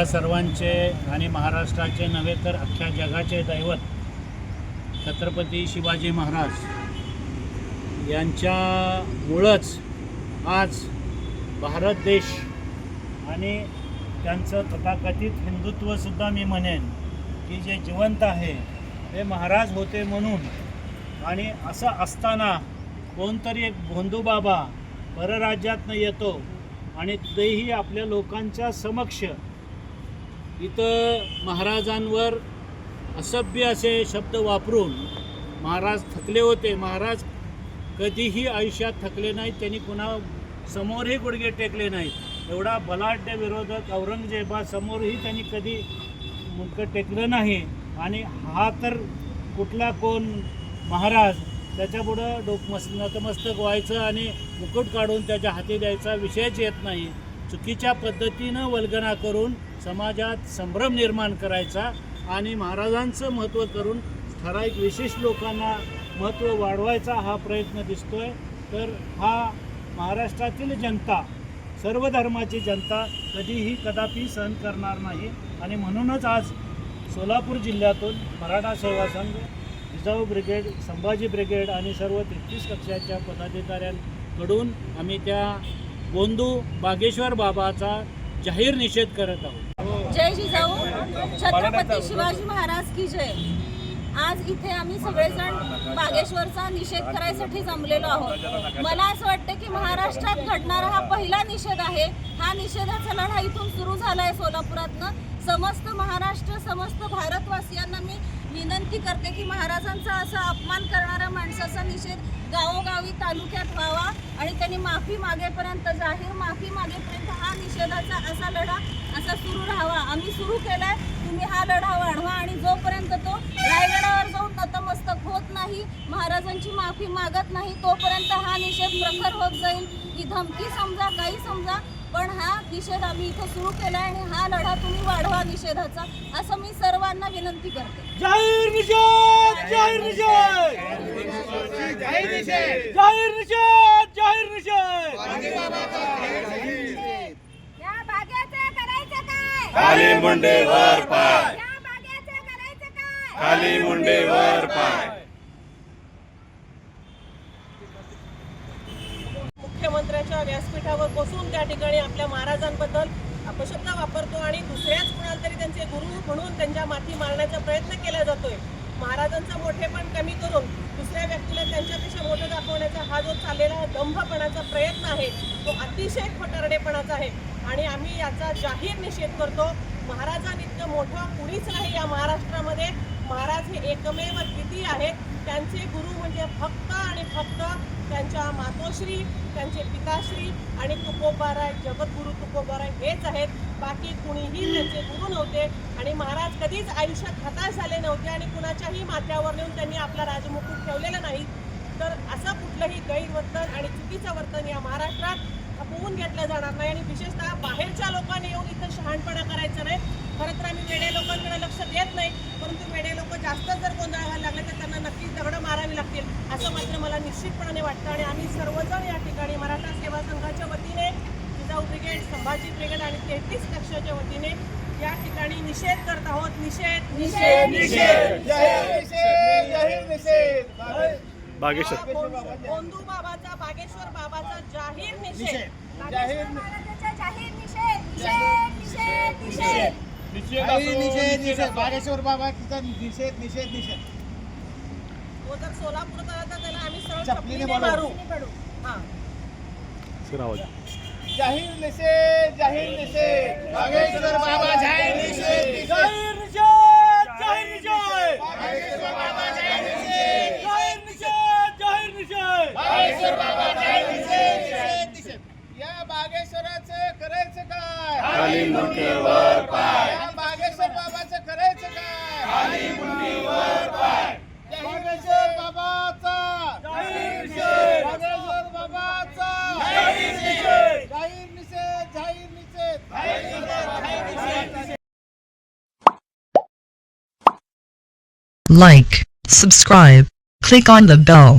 आपल्या सर्वांचे आणि महाराष्ट्राचे नव्हे तर अख्ख्या जगाचे दैवत छत्रपती शिवाजी महाराज यांच्यामुळंच आज भारत देश आणि त्यांचं तथाकथित हिंदुत्वसुद्धा मी म्हणेन की जे जिवंत आहे ते महाराज होते म्हणून. आणि असं असताना कोणतरी एक भोंदूबाबा परराज्यातनं येतो आणि तेही आपल्या लोकांच्या समक्ष इथं महाराजांवर असभ्य असे शब्द वापरून, महाराज थकले होते, महाराज कधीही आयुष्यात थकले नाहीत, त्यांनी कुणा समोरही गुडघे टेकले नाहीत, एवढा बलाढ्य विरोधक औरंगजेबासमोरही त्यांनी कधी मुंडकं टेकलं नाही. आणि हा तर कुठला कोण महाराज, त्याच्यापुढं नतमस्तक व्हायचं आणि मुकुट काढून त्याच्या हाती द्यायचा विषयच येत नाही. चुकीच्या पद्धतीनं वल्गना करून समाजात संभ्रम निर्माण करायचा आणि महाराजांचं महत्त्व करून ठराविक विशिष्ट लोकांना महत्त्व वाढवायचा हा प्रयत्न दिसतोय. तर हा महाराष्ट्रातील जनता, सर्व धर्माची जनता कधीही कदापि सहन करणार नाही. आणि म्हणूनच आज सोलापूर जिल्ह्यातून मराठा सेवा संघ, जिजाऊ ब्रिगेड, संभाजी ब्रिगेड आणि सर्व 33 कक्षाच्या पदाधिकाऱ्यांकडून आम्ही त्या गोंदू बागेश्वर बाबाचा जाहीर निषेध करत आहोत. जय जिजाऊ, छत्रपती शिवाजी महाराज की जय. आज इथे आम्ही सगळेजण बागेश्वरचा निषेध करायसाठी जमलेलो आहोत. मला असं वाटतं की महाराष्ट्रात घडणारा हा पहिला निषेध आहे. हा निषेधाचा लढा इथून सुरू झाला आहे सोलापुरातनं. समस्त महाराष्ट्र, समस्त भारतवासियांना मी विनंती करते की महाराजांचा असा अपमान करणाऱ्या माणसाचा निषेध गावोगावी तालुक्यात व्हावा आणि त्यांनी माफी मागेपर्यंत, जाहीर माफी मागेपर्यंत हा निषेधाचा असा लढा असा सुरू राहावा. आम्ही सुरू केलाय, तुम्ही हा लढा वाढवा आणि जोपर्यंत तो रायगडावर जाऊन नतमस्तक होत नाही, महाराजांची माफी मागत नाही, तोपर्यंत हा निषेध प्रखर होत जाईल. ही धमकी समजा, काही समजा, पण हा निषेध आम्ही इथं सुरू केला आणि हा लढा तुम्ही वाढवा निषेधाचा, असं मी सर्वांना विनंती करते. जाहीर निषेध, जाहीर निषेध, जाहीर निषेध, जाहीर निषेध, जाहीर निषेध. या बागेचं करायचं काय? खाली मुंडेवर पाय, या बागेचं करायचं काय? खाली मुंडेवर पाय. मुख्यमंत्र्यांच्या व्यासपीठावर बसून त्या ठिकाणी आपल्या महाराजांबद्दल अपशब्द वापरतो आणि दुसऱ्याच कुणाला तरी त्यांचे गुरु म्हणून त्यांच्या माथी मारण्याचा प्रयत्न केला जातोय. महाराजांचं मोठेपण कमी करून दुसऱ्या व्यक्तीला त्यांच्यापेक्षा मोठं दाखवण्याचा हा जो चाललेला दंभपणाचा प्रयत्न आहे तो अतिशय खोटारडेपणाचा आहे आणि आम्ही याचा जाहीर निषेध करतो. महाराजांइतकं मोठं कुणीच नाही या महाराष्ट्रामध्ये. महाराज हे एकमेव द्वितीय आहेत. त्यांचे गुरु म्हणजे फक्त आणि फक्त त्यांच्या मातोश्री, त्यांचे पिताश्री आणि तुकोबाराय, जगद्गुरू तुकोबाराय हेच आहेत. बाकी कुणीही त्यांचे गुरु नव्हते आणि महाराज कधीच आयुष्यात हताश झाले नव्हते आणि कुणाच्याही माथ्यावर नेऊन त्यांनी आपला राजमुकुट ठेवलेला नाही. तर असं कुठलंही गैरवर्तन आणि चुकीचं वर्तन या महाराष्ट्रात खपवून घेतलं जाणार नाही आणि विशेषतः बाहेरच्या लोकांनी येऊन इथं शहाणपणा करायचा नाही. खरं तर आम्ही वेड्या लोकांकडे लक्ष देत नाही, परंतु वेडे लोक जास्त जर गोंधळ घालायला लागले तर त्यांना नक्कीच दगडं मारावी लागतील असं मात्र मला निश्चितपणाने वाटतं. आणि आम्ही सर्वजण या ठिकाणी मराठा सेवा संघाच्या वतीने, जिजाऊ ब्रिगेड, संभाजी ब्रिगेड आणि 33 कक्षाच्या वतीने या ठिकाणी निषेध करत आहोत. निषेध, निषेध, निषेध, जाहीर निषेध, जाहीर निषेध. बागेश्वर गोंदू बाबाचा, बागेश्वर बाबाचा जाहीर निषेध, जाहीर जाहीर निषेध, निषेध, निषेध, निषेध. निषेध, निषेध. बागेश्वर बाबाचा निषेध, निषेध, निषेध. तो जर सोलापूर आला तर त्याला आम्ही सरळ चपलीने चपलीने मारू. हां, जाहीर निषेध, जाहीर निषेध. बागेश्वर बाबा जाहीर निषेध, जाहीर निषेध, जाहीर निषेध, बागेश्वर बाबा जाहीर निषेध, जाहीर निषेध, जाहीर निषेध. बागेश्वर बाबा जाहीर निषेध, निषेध, निषेध. या बागेश्वराचं करायचं काय? खाली मुंडेवर पाय. या बागेश्वर बाबाचं करायचं काय? खाली मुंडेवर पाय. जाहीर निषेध बाबाचा, जाहीर निषेध, बागेश्वर बाबाचा, जाहीर निषेध. जाहीर निषेध, जाहीर निषेध, जाहीर निषेध. Like, subscribe, click on the bell.